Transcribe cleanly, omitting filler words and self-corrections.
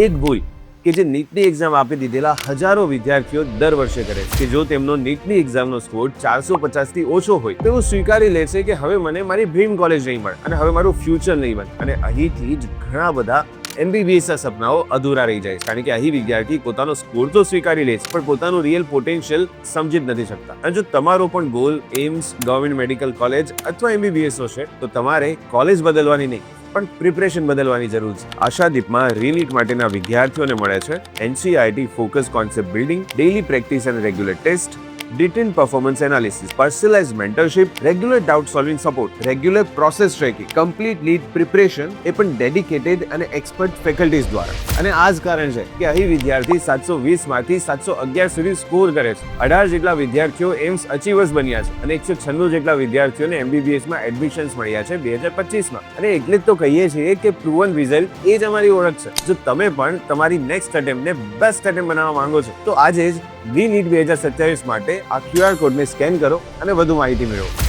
એક ભૂલ કે જે નીટની એક્ઝામ આપી દીધેલા હજારો વિદ્યાર્થીઓ દર વર્ષે કરે છે કે જો તેમનો નીટની એક્ઝામનો સ્કોર 450 થી ઓછો હોય તો એવું સ્વીકારી લે છે કે હવે મને મારી ડ્રીમ કોલેજ નહીં મળે અને હવે મારું ફ્યુચર નહીં બને, અને અહીંથી જ ઘણા બધા MBBS ના સપનાઓ અધૂરા રહી જાય છે, કારણ કે અહીં વિદ્યાર્થી પોતાનો સ્કોર તો સ્વીકારી લે છે પણ પોતાનું રિયલ પોટેન્શિયલ સમજી જ નથી શકતા. અને જો તમારો પણ goal AIIMS, government medical college અથવા MBBS હશે તો તમારે કોલેજ બદલવાની નહીં પણ પ્રિપરેશન બદલવાની જરૂર છે. આશાદીપમાં રીનીટ માટેના વિદ્યાર્થીઓને મળે છે NCERT focus concept building, daily practice અને રેગ્યુલર ટેસ્ટ, ડિટેન performance analysis, personalised mentorship, regular doubt solving support, regular process tracking, complete lead preparation એ પણ ડેડિકેટેડ અને એક્સપર્ટ ફેકલ્ટીઝ દ્વારા. અને આ જ કારણ છે કે અહીં વિદ્યાર્થી 720 માંથી 711 સુધી સ્કોર કરે છે. 18 જેટલા વિદ્યાર્થીઓ એમ્સ અચીવર્સ બન્યા છે અને 196 જેટલા વિદ્યાર્થીઓને MBBS માં એડમિશન્સ મળ્યા છે 2025 માં. અને એટલે જ તો કહીએ છીએ કે પ્રૂવન રિઝલ્ટ એ જ અમારી ઓળખ છે. જો તમે પણ તમારી નેક્સ્ટ અટેમ્પ્ટને બેસ્ટ અટેમ્પ્ટ બનાવવા માંગો છો તો આજે જ NEET 2027 માટે આ QR કોડને સ્કેન કરો અને વધુ માહિતી મેળવો.